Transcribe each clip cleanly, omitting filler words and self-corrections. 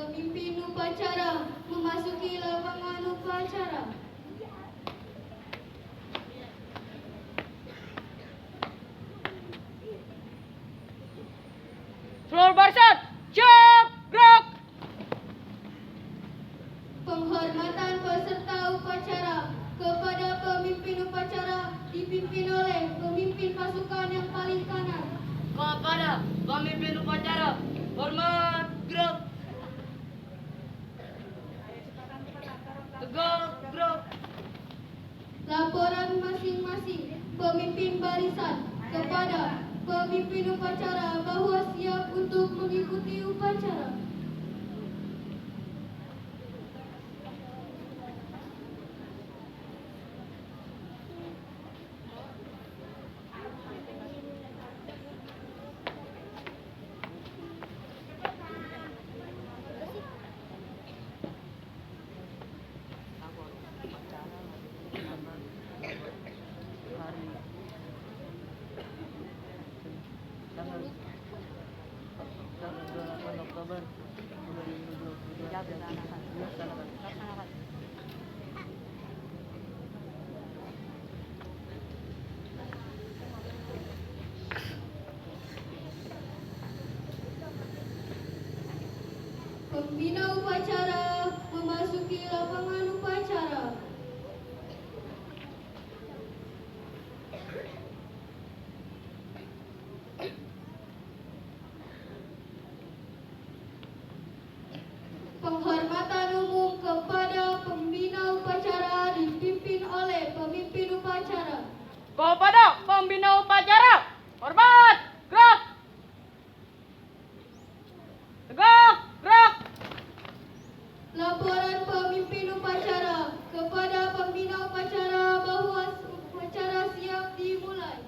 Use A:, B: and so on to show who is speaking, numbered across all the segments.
A: Pemimpin upacara memasuki lapangan upacara.
B: Floor Barsat, siap, gerak.
A: Penghormatan peserta upacara kepada pemimpin upacara dipimpin oleh pemimpin pasukan yang paling kanan.
B: Kepada pemimpin upacara, hormat, gerak. Tegak, gerak.
A: Laporan masing-masing pemimpin barisan kepada pemimpin upacara bahwa siap untuk mengikuti upacara.
B: Oktober 2022 dilaksanakan.
A: Pembina upacara memasuki lapangan upacara. Penghormatan umum kepada pembina upacara dipimpin oleh pemimpin upacara.
B: Kepada pembina upacara, hormat, gerak. Tegak, gerak.
A: Laporan pemimpin upacara kepada pembina upacara bahwa upacara siap dimulai.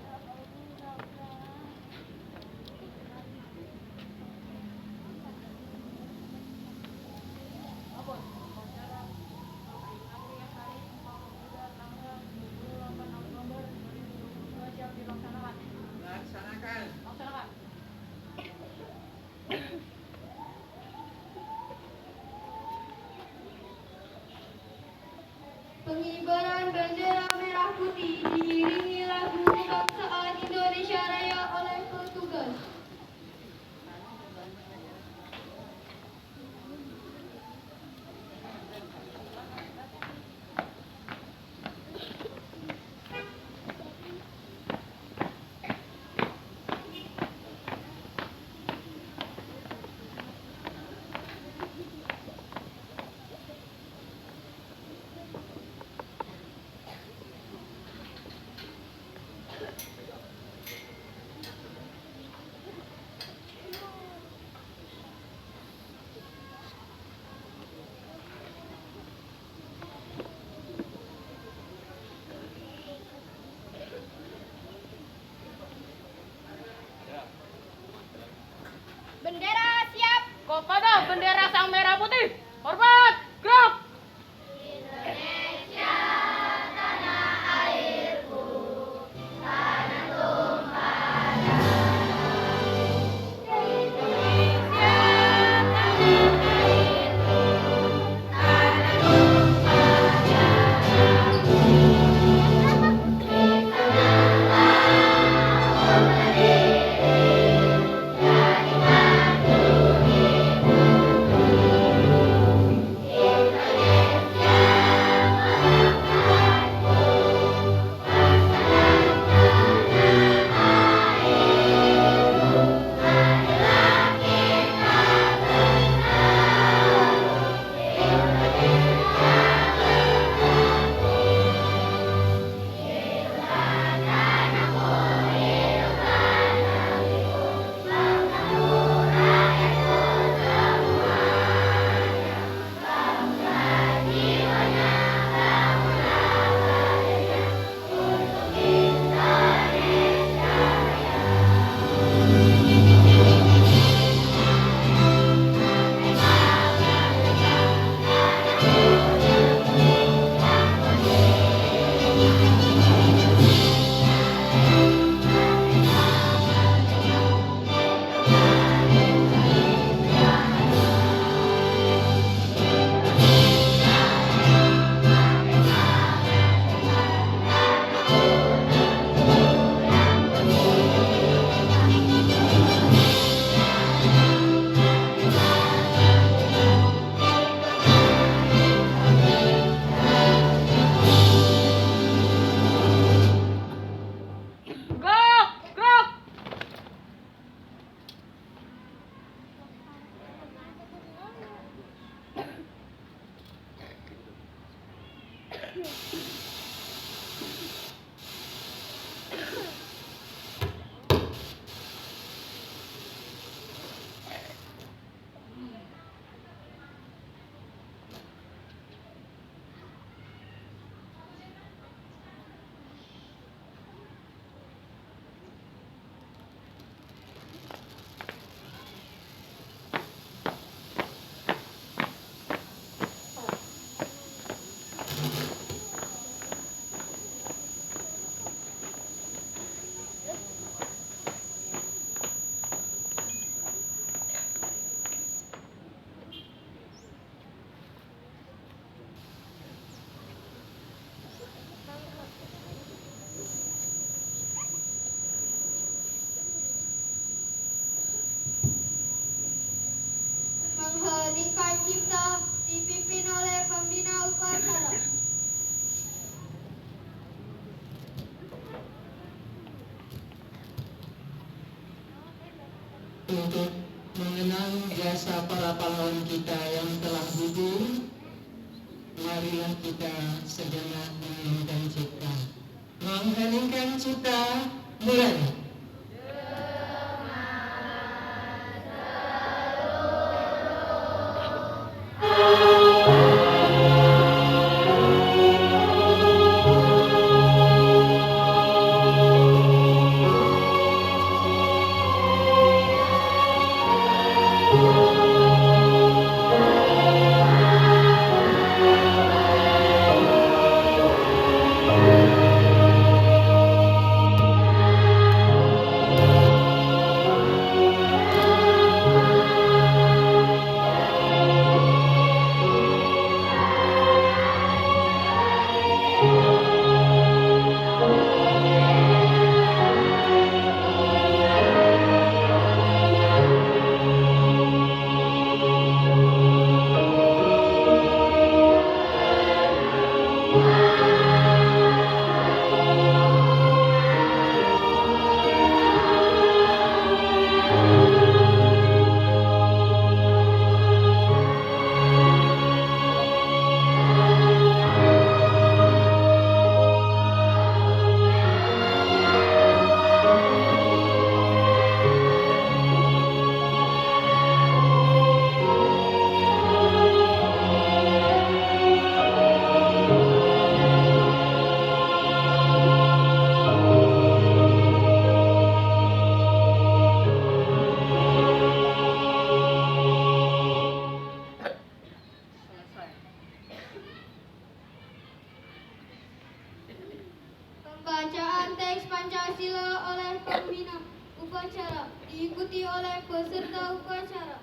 A: Pengibaran bendera merah putih diiringi lagu kebangsaan Indonesia Raya oleh petugas.
B: Bendera siap. Kepada bendera sang merah putih, hormat, gerak.
A: Mengheningkan cipta dipimpin oleh pembina upacara.
C: Untuk mengenang jasa para pahlawan kita yang telah gugur, marilah kita sejenak mengheningkan cipta. Mengheningkan cipta, mulai.
A: Pembacaan teks Pancasila oleh pembina upacara diikuti oleh peserta upacara.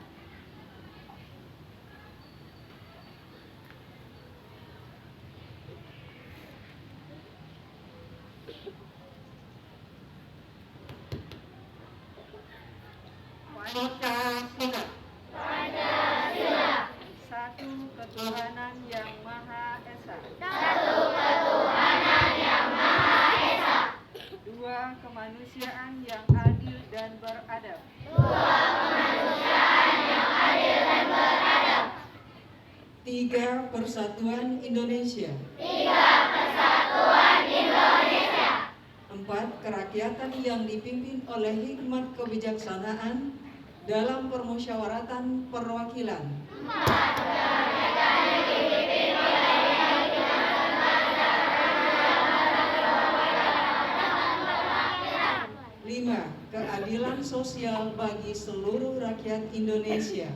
C: Pancasila.
D: Satu ketuhanan yang Maha Esa. Dua kemanusiaan yang adil dan beradab.
C: Tiga Persatuan Indonesia. Empat Kerakyatan yang dipimpin oleh hikmat kebijaksanaan dalam permusyawaratan perwakilan. 5. Keadilan sosial bagi seluruh rakyat Indonesia.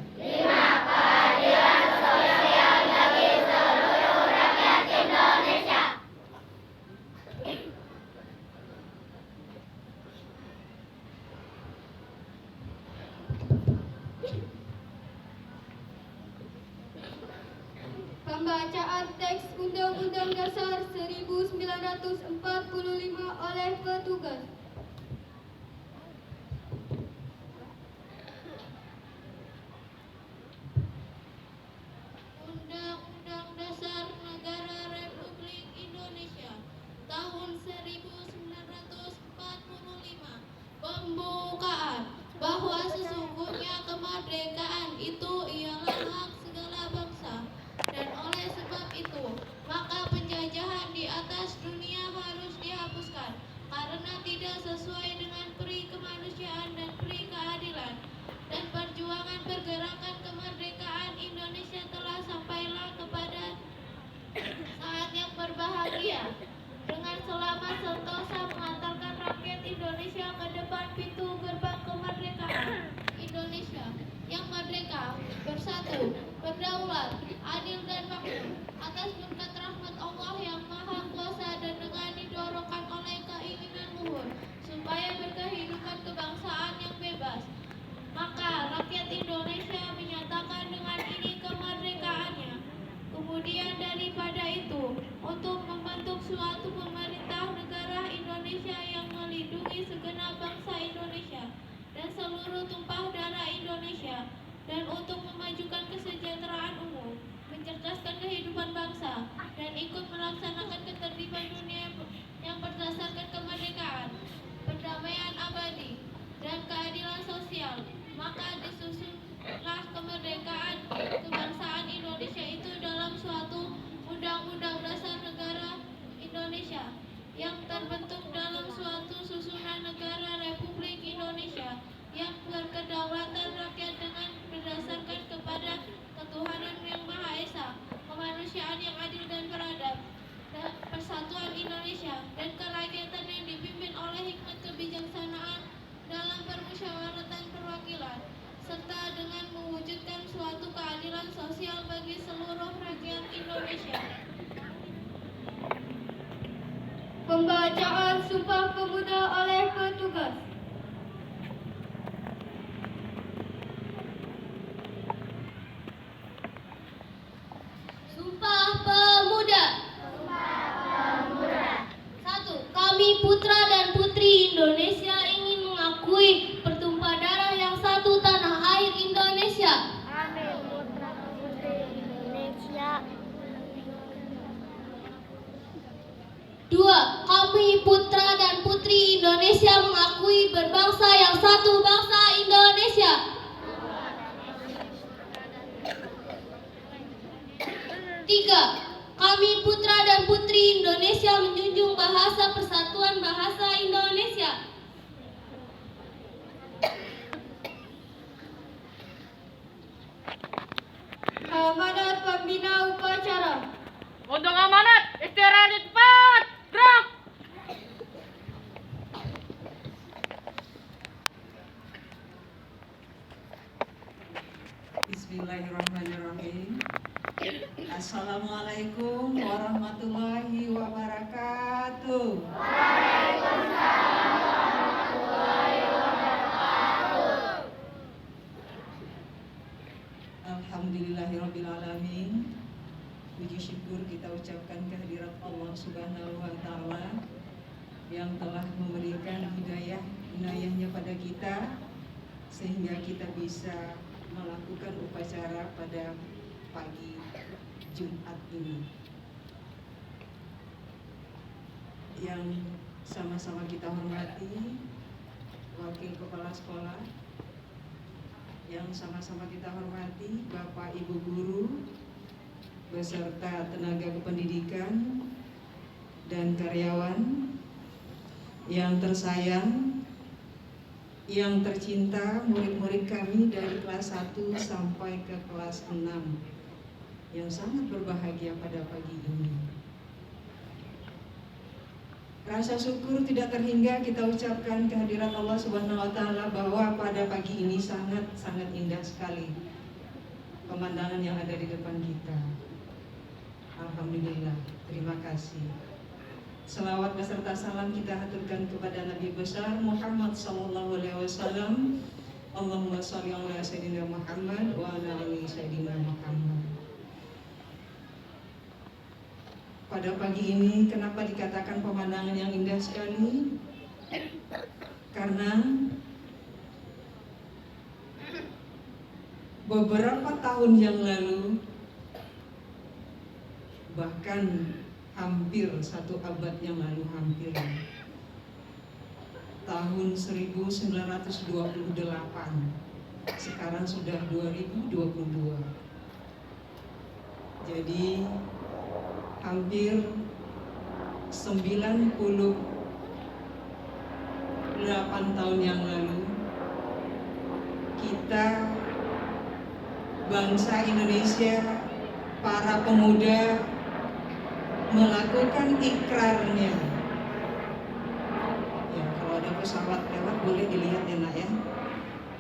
A: Pembacaan teks Undang-Undang Dasar 1945 oleh petugas.
E: Undang-Undang Dasar Negara Republik Indonesia tahun 1945 pembukaan bahwa sesungguhnya kemerdekaan itu ialah hak segala bangsa dan oleh sebab itu maka penjajahan seluruh tumpah darah Indonesia dan untuk memajukan kesejahteraan umum, mencerdaskan kehidupan bangsa, dan ikut melaksanakan ketertiban dunia yang berdasarkan kemerdekaan, perdamaian abadi, dan keadilan sosial. Maka disusunlah kemerdekaan kebangsaan Indonesia itu dalam suatu Undang-Undang Dasar Negara Indonesia yang terbentuk dalam suatu susunan negara Republik Indonesia yang berkedaulatan rakyat dengan berdasarkan kepada ketuhanan yang Maha Esa, kemanusiaan yang adil dan beradab, dan persatuan Indonesia, dan kerakyatan yang dipimpin oleh hikmat kebijaksanaan dalam permusyawaratan perwakilan, serta dengan mewujudkan suatu keadilan sosial bagi seluruh rakyat Indonesia.
A: Pembacaan Sumpah Pemuda oleh petugas.
E: Sumpah Pemuda. 1. Kami putra dan putri Indonesia ingin mengakui pertumpah darah yang satu tanah air Indonesia.
F: Kami putra putri Indonesia
E: 2. Kami putra dan putri Indonesia mengakui berbangsa yang satu bangsa Indonesia. 3. Kami putra dan putri Indonesia menjunjung bahasa persatuan bahasa Indonesia.
A: 4. Amanat Pembina Upacara.
B: Untuk amanat, istirahat di tempat. Gerak.
C: Bismillahirrahmanirrahim. Assalamualaikum warahmatullahi wabarakatuh. Alhamdulillahirrabbilalamin. Puji syukur kita ucapkan kehadirat Allah Subhanahu wa Ta'ala yang telah memberikan hidayahnya pada kita sehingga kita bisa melakukan upacara pada pagi Jumat ini. Yang sama-sama kita hormati Wakil Kepala Sekolah, yang sama-sama kita hormati Bapak Ibu Guru beserta tenaga kependidikan dan karyawan yang tersayang, yang tercinta, murid-murid kami dari kelas 1 sampai ke kelas 6 yang sangat berbahagia pada pagi ini. Rasa syukur tidak terhingga kita ucapkan kehadirat Allah Subhanahu wa Ta'ala bahwa pada pagi ini sangat indah sekali pemandangan yang ada di depan kita. Alhamdulillah, terima kasih. Selawat beserta salam kita haturkan kepada Nabi besar Muhammad sallallahu alaihi wasallam. Allahumma shalli ala sayyidina Muhammad wa ala ali sayyidina Muhammad. Pada pagi ini kenapa dikatakan pemandangan yang indah sekali? Karena beberapa tahun yang lalu, bahkan hampir satu abad yang lalu, tahun 1928, sekarang sudah 2022. Jadi hampir 98 tahun yang lalu kita bangsa Indonesia, para pemuda melakukan ikrarnya. Ya, kalau ada pesawat lewat boleh dilihat ya nak ya,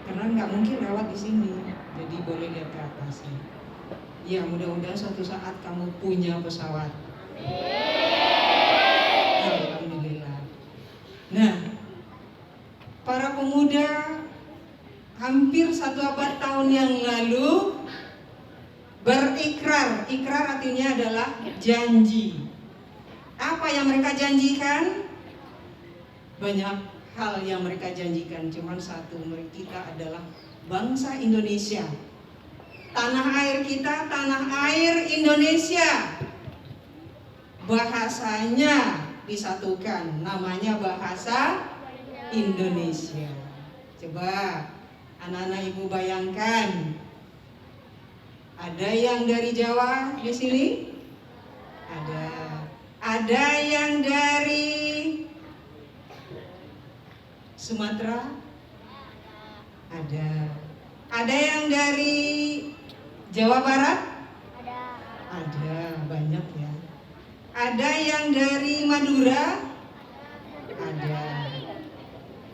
C: karena nggak mungkin lewat di sini, jadi boleh lihat ke atas ya. Ya, mudah-mudahan suatu saat kamu punya pesawat. Alhamdulillah. Nah, para pemuda hampir satu abad tahun yang lalu berikrar. Ikrar artinya adalah janji. Apa yang mereka janjikan? Banyak hal yang mereka janjikan, cuman satu, kita adalah bangsa Indonesia. Tanah air kita, tanah air Indonesia. Bahasanya disatukan, namanya bahasa Indonesia. Coba anak-anak ibu bayangkan, ada yang dari Jawa di sini? Ada. Ada yang dari Sumatera? Ada. Ada yang dari Jawa Barat? Ada, banyak ya. Ada yang dari Madura? Ada.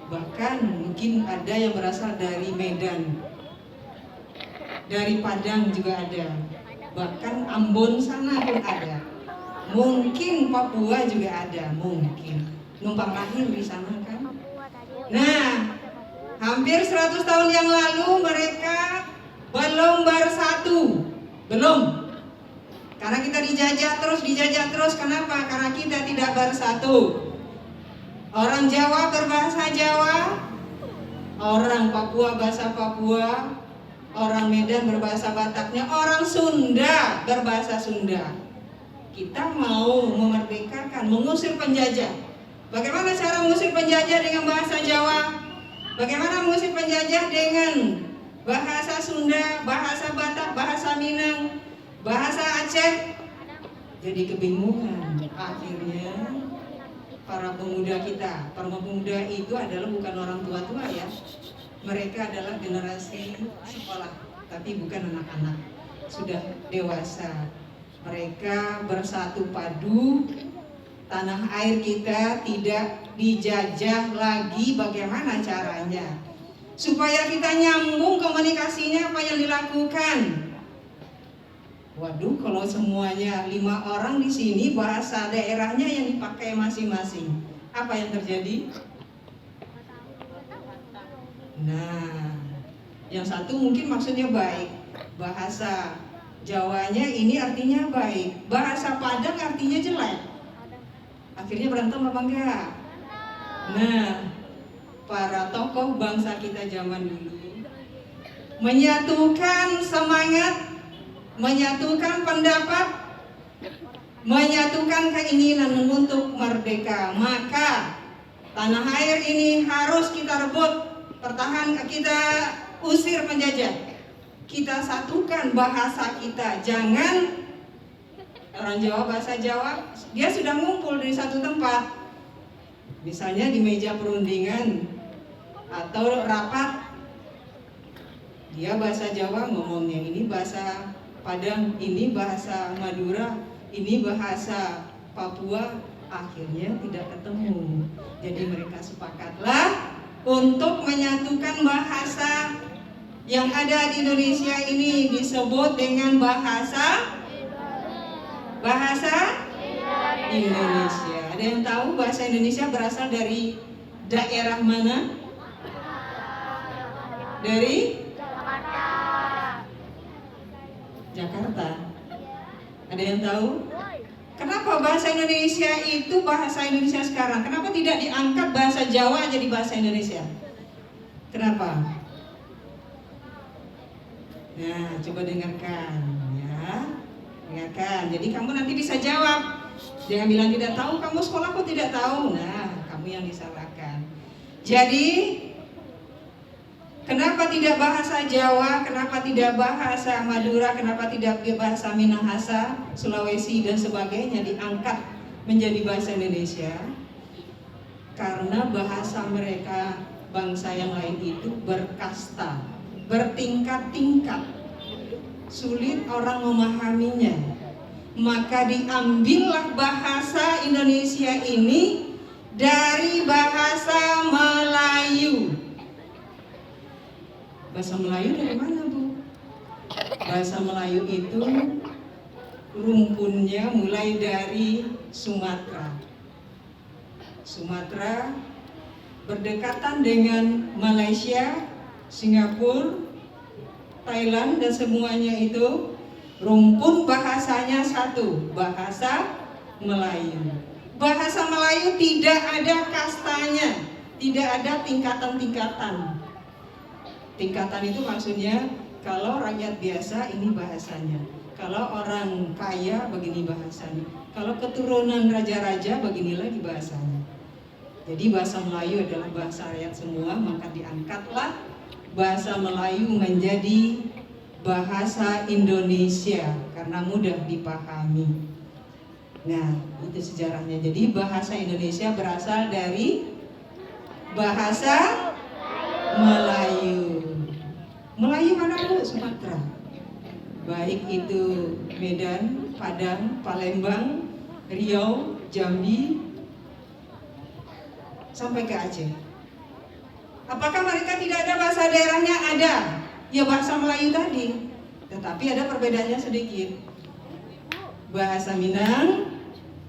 C: Bahkan mungkin ada yang berasal dari Medan. Dari Padang juga ada. Bahkan Ambon sana pun ada. Mungkin Papua juga ada, mungkin. Numpang lahir di sana kan. Nah, hampir 100 tahun yang lalu mereka belum bersatu. Belum. Karena kita dijajah terus. Kenapa? Karena kita tidak bersatu. Orang Jawa berbahasa Jawa, orang Papua bahasa Papua, orang Medan berbahasa Bataknya, orang Sunda berbahasa Sunda. Kita mau memerdekakan, mengusir penjajah. Bagaimana cara mengusir penjajah dengan bahasa Jawa? Bagaimana mengusir penjajah dengan bahasa Sunda, bahasa Batak, bahasa Minang, bahasa Aceh? Jadi kebingungan. Akhirnya para pemuda kita, para pemuda itu adalah bukan orang tua-tua ya. Mereka adalah generasi sekolah, tapi bukan anak-anak, sudah dewasa. Mereka bersatu padu, tanah air kita tidak dijajah lagi. Bagaimana caranya? Supaya kita nyambung komunikasinya, apa yang dilakukan? Waduh, kalau semuanya 5 orang di sini bahasa daerahnya yang dipakai masing-masing, apa yang terjadi? Nah, yang satu mungkin maksudnya baik, bahasa Jawanya ini artinya baik, bahasa Padang artinya jelek. Akhirnya berantem apa enggak? Nah, para tokoh bangsa kita zaman dulu menyatukan semangat, menyatukan pendapat, menyatukan keinginan untuk merdeka. Maka tanah air ini harus kita rebut, pertahankan, kita usir penjajah. Kita satukan bahasa kita. Jangan orang Jawa bahasa Jawa, dia sudah ngumpul di satu tempat, misalnya di meja perundingan atau rapat, dia bahasa Jawa ngomongnya, ini bahasa Padang, ini bahasa Madura, ini bahasa Papua. Akhirnya tidak ketemu. Jadi mereka sepakatlah untuk menyatukan bahasa yang ada di Indonesia ini, disebut dengan bahasa Indonesia. Ada yang tahu bahasa Indonesia berasal dari daerah mana? Dari Jakarta. Ada yang tahu? Kenapa bahasa Indonesia itu bahasa Indonesia sekarang? Kenapa tidak diangkat bahasa Jawa jadi bahasa Indonesia? Kenapa? Nah, coba dengarkan ya. Dengarkan. Jadi kamu nanti bisa jawab. Jangan bilang tidak tahu, kamu sekolah kok tidak tahu. Nah, kamu yang disalahkan. Jadi kenapa tidak bahasa Jawa, kenapa tidak bahasa Madura, kenapa tidak bahasa Minahasa, Sulawesi dan sebagainya diangkat menjadi bahasa Indonesia? Karena bahasa mereka, bangsa yang lain itu berkasta, bertingkat-tingkat, sulit orang memahaminya. Maka diambillah bahasa Indonesia ini dari bahasa Melayu. Bahasa Melayu dari mana, Bu? Bahasa Melayu itu rumpunnya mulai dari Sumatera. Sumatera berdekatan dengan Malaysia, Singapura, Thailand dan semuanya itu rumpun bahasanya satu, bahasa Melayu. Bahasa Melayu tidak ada kastanya. Tidak ada tingkatan-tingkatan. Tingkatan itu maksudnya kalau rakyat biasa ini bahasanya, kalau orang kaya begini bahasanya, kalau keturunan raja-raja begini lagi bahasanya. Jadi bahasa Melayu adalah bahasa rakyat semua, maka diangkatlah bahasa Melayu menjadi bahasa Indonesia karena mudah dipahami. Nah, itu sejarahnya. Jadi bahasa Indonesia berasal dari bahasa Melayu. Melayu mana Bu? Sumatera. Baik itu Medan, Padang, Palembang, Riau, Jambi, sampai ke Aceh. Apakah mereka tidak ada bahasa daerahnya? Ada. Ya bahasa Melayu tadi. Tetapi ada perbedaannya sedikit. Bahasa Minang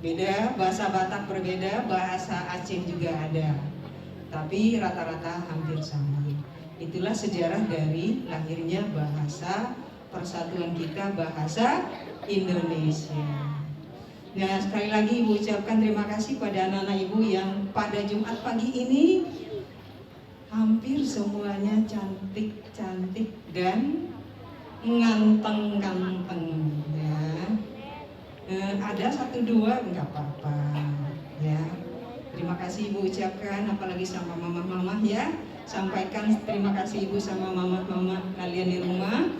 C: beda, bahasa Batak berbeda, bahasa Aceh juga ada. Tapi rata-rata hampir sama. Itulah sejarah dari lahirnya bahasa persatuan kita, bahasa Indonesia. Nah, sekali lagi Ibu ucapkan terima kasih pada anak-anak Ibu yang pada Jumat pagi ini hampir semuanya cantik-cantik dan nganteng-nganteng ya. Ada satu dua nggak apa-apa ya. Terima kasih Ibu ucapkan, apalagi sama mama-mama ya. Sampaikan terima kasih Ibu sama mama-mama kalian di rumah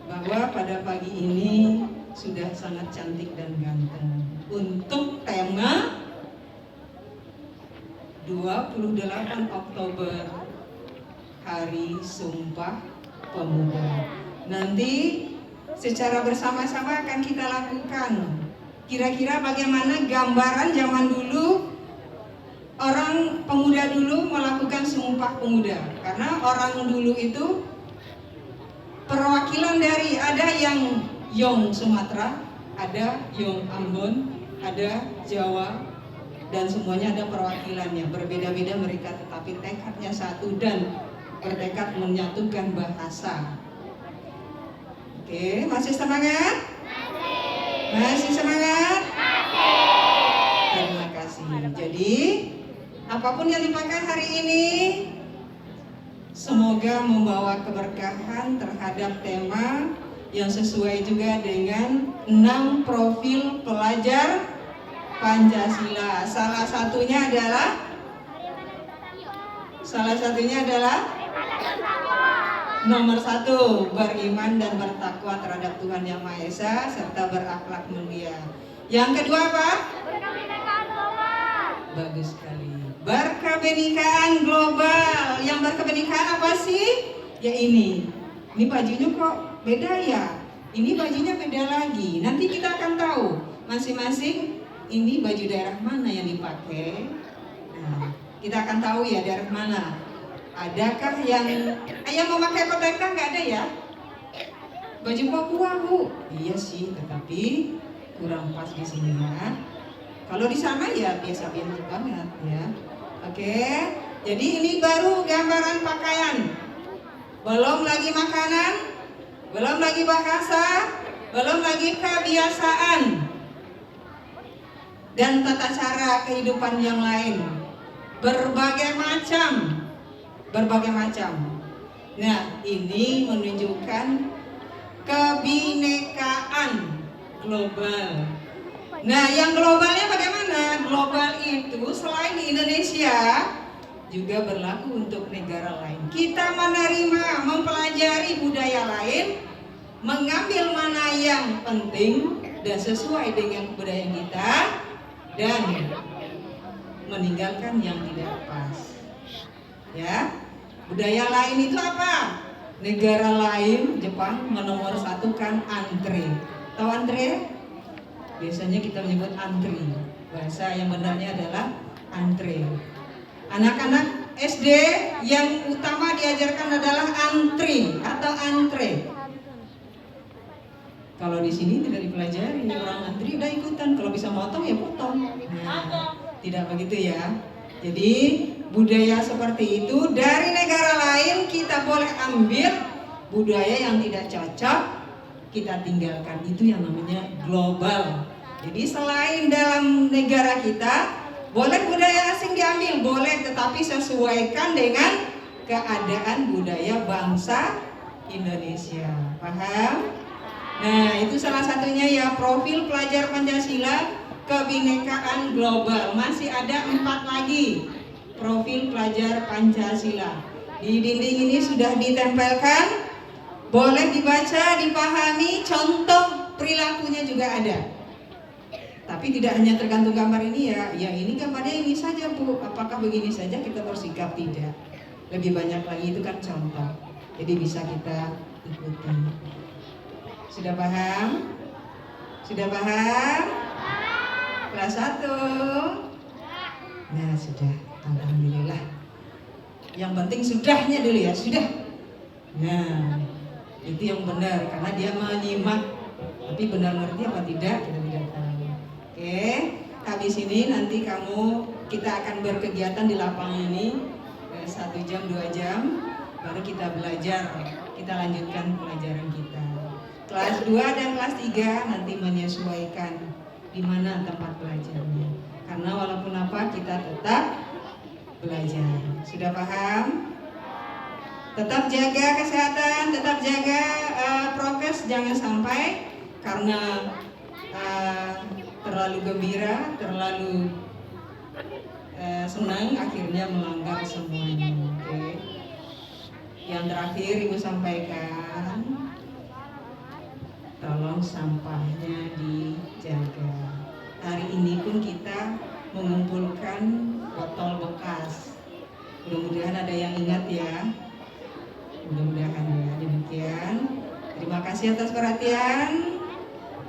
C: bahwa pada pagi ini sudah sangat cantik dan ganteng. Untuk tema 28 Oktober Hari Sumpah Pemuda. Nanti secara bersama-sama akan kita lakukan. Kira-kira bagaimana gambaran zaman dulu orang pemuda dulu melakukan Sumpah Pemuda. Karena orang dulu itu perwakilan dari ada yang Yong Sumatera, ada Yong Ambon, ada Jawa, dan semuanya ada perwakilannya. Berbeda-beda mereka tetapi tekadnya satu dan bertekad menyatukan bahasa. Oke, masih semangat? Masih semangat? Terima kasih. Jadi apapun yang dipakai hari ini semoga membawa keberkahan terhadap tema yang sesuai juga dengan 6 profil pelajar Pancasila. Salah satunya adalah nomor 1, beriman dan bertakwa terhadap Tuhan Yang Maha Esa serta berakhlak mulia. Yang kedua apa?
F: Berkebinekaan global.
C: Bagus sekali. Berkebinekaan global. Yang berkebinekaan apa sih? Ya ini. Ini bajunya kok beda ya? Ini bajunya beda lagi. Nanti kita akan tahu masing-masing ini baju daerah mana yang dipakai. Nah, kita akan tahu ya daerah mana. Adakah yang mau pakai koteka? Nggak ada ya? Baju Papua Bu? Iya sih, tetapi kurang pas di sini ya. Kalau di sana ya biasa-biasa banget ya. Oke, jadi ini baru gambaran pakaian. Belum lagi makanan, belum lagi bahasa, belum lagi kebiasaan dan tata cara kehidupan yang lain. Berbagai macam. Nah, ini menunjukkan kebinekaan global. Nah, yang globalnya bagaimana? Global itu selain di Indonesia juga berlaku untuk negara lain. Kita menerima, mempelajari budaya lain, mengambil mana yang penting dan sesuai dengan budaya kita dan meninggalkan yang tidak pas. Ya, budaya lain itu apa? Negara lain, Jepang menomor satukan antre. Tahu antre? Biasanya kita menyebut antri. Bahasa yang benarnya adalah antre. Anak-anak SD yang utama diajarkan adalah antri atau antre. Kalau di sini tidak dipelajari, orang antri udah ikutan. Kalau bisa motong ya potong. Nah, tidak begitu ya. Jadi budaya seperti itu dari negara lain kita boleh ambil, budaya yang tidak cocok kita tinggalkan. Itu yang namanya global. Jadi selain dalam negara kita Boleh budaya asing diambil, boleh, tetapi sesuaikan dengan keadaan budaya bangsa Indonesia. Paham? Nah, itu salah satunya ya, profil pelajar Pancasila kebinekaan global. Masih ada 4 lagi profil pelajar Pancasila. Di dinding ini sudah ditempelkan, boleh dibaca, dipahami, contoh perilakunya juga ada. Tapi tidak hanya tergantung gambar ini ya, ya ini gambarnya ini saja Bu, apakah begini saja kita bersikap? Tidak. Lebih banyak lagi, itu kan contoh. Jadi bisa kita ikuti. Sudah paham? Sudah paham? Kelas 1? Nah sudah, alhamdulillah. Yang penting sudahnya dulu ya, sudah. Nah itu yang benar, karena dia menyimak. Tapi benar ngerti apa tidak, kita tidak tahu. Oke, habis ini nanti kita akan berkegiatan di lapangan ini 1 jam 2 jam, baru kita belajar, kita lanjutkan pelajaran kita. Kelas 2 dan kelas 3 nanti menyesuaikan di mana tempat belajarnya. Karena walaupun apa, kita tetap belajar. Sudah paham? Tetap jaga kesehatan, tetap jaga prokes, jangan sampai karena terlalu gembira, terlalu senang akhirnya melanggar semuanya. Oke. Yang terakhir Ibu sampaikan, tolong sampahnya dijaga. Hari ini pun kita mengumpulkan botol bekas. Mudah-mudahan ada yang ingat ya. Mudah-mudahan ya. Demikian. Terima kasih atas perhatian.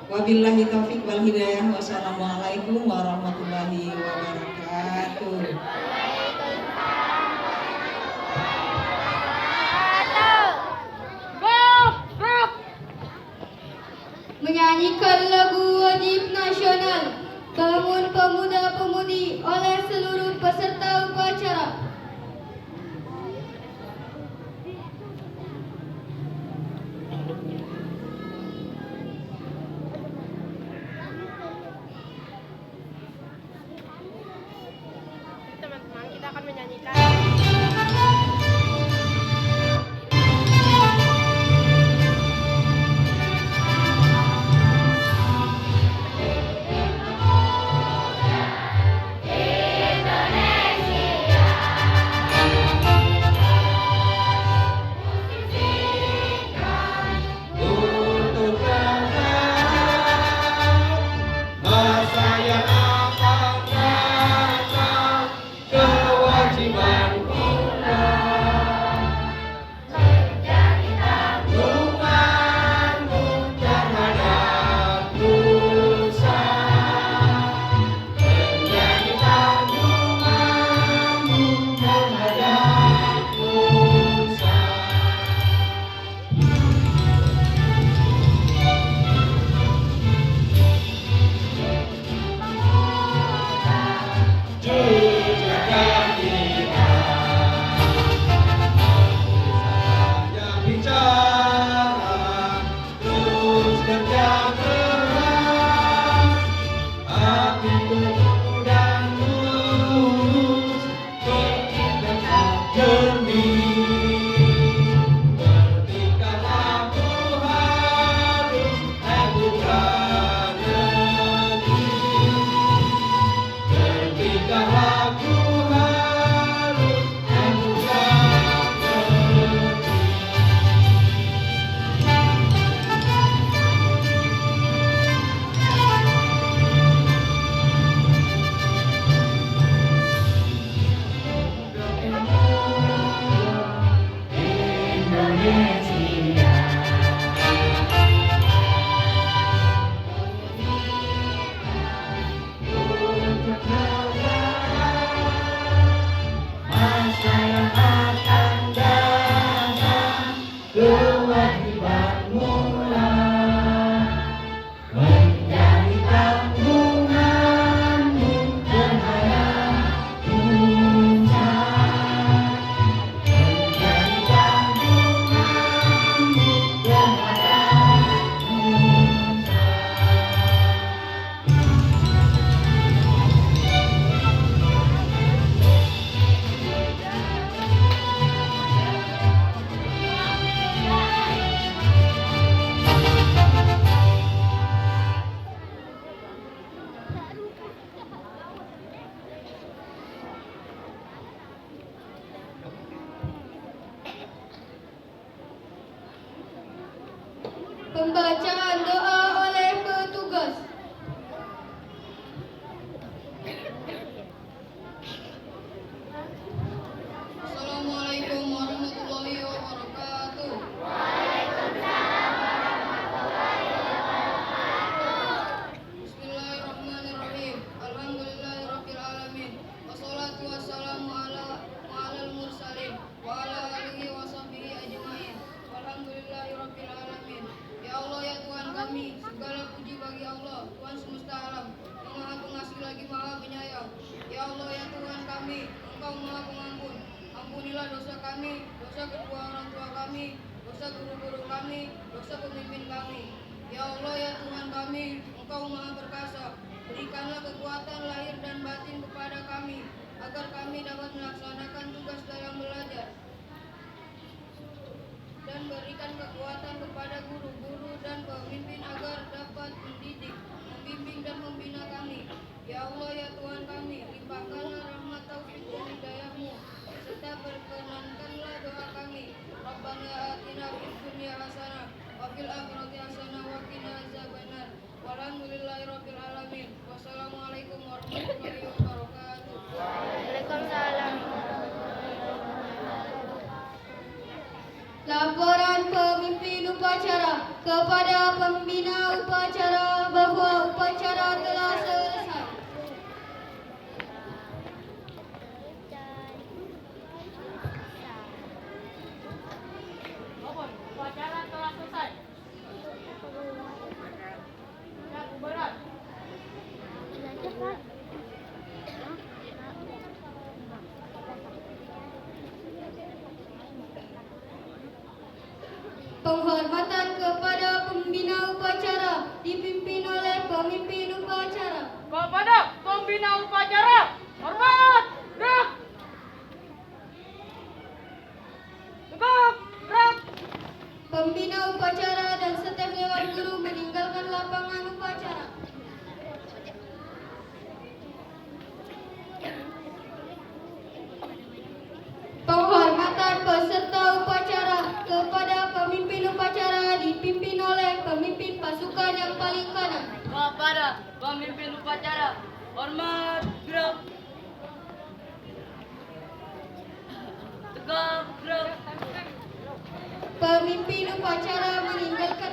C: Wabillahi taufiq wal hidayah. Wassalamualaikum warahmatullahi wabarakatuh.
A: Menyanyikan lagu wajib nasional Bangun Pemuda-Pemudi oleh seluruh peserta upacara.
F: Teman-teman, kita akan menyanyikan
A: Pembacaan doa oleh petugas. Assalamualaikum warahmatullahi wabarakatuh. Bismillahirrahmanirrahim. Alhamdulillahirabbil alamin. Wassalatu wassalamu alal mursalin wa ala alihi wa sahbihi ajmain. Walhamdulillahirabbil alamin. Ya Allah ya Tuhan kami, segala puji bagi Allah, Tuhan semesta alam, yang Maha Pengasih lagi Maha Penyayang. Ya Allah ya Tuhan kami, Engkau Maha Pengampun. Ampunilah dosa kami, dosa kedua orang tua kami, dosa guru-guru kami, dosa pemimpin kami. Ya Allah ya Tuhan kami, Engkau Maha Perkasa. Berikanlah kekuatan lahir dan batin kepada kami, agar kami dapat melaksanakan tugas dalam belajar. Dan berikan kekuatan kepada guru-guru dan pemimpin agar dapat mendidik, membimbing dan membina kami. Ya Allah ya Tuhan kami, limpahkanlah rahmat taufik dan hidayah-Mu, serta perkenankanlah doa kami. Rabbana atina fid dunya hasanah wa fil akhirati hasanah wa qina azabannar. Walhamdulillahirabbil alamin. Wassalamualaikum warahmatullahi wabarakatuh.
F: Waalaikumsalam.
A: Laporan pemimpin upacara kepada pembina upacara bahwa upacara telah selesai.
B: Mohon, upacara telah selesai. Ya, bubaran.
A: Penghormatan kepada pembina upacara dipimpin oleh pemimpin upacara.
B: Kepada pembina upacara, hormat, gerak. Tegak, gerak.
A: Pembina upacara dan staf dewan guru meninggalkan lapangan upacara. Penghormatan peserta upacara kepada pemimpin upacara dipimpin oleh pemimpin pasukan yang paling kanan.
B: Kepada pemimpin upacara, hormat, gerak. Tegak, gerak.
A: Pemimpin upacara meninggalkan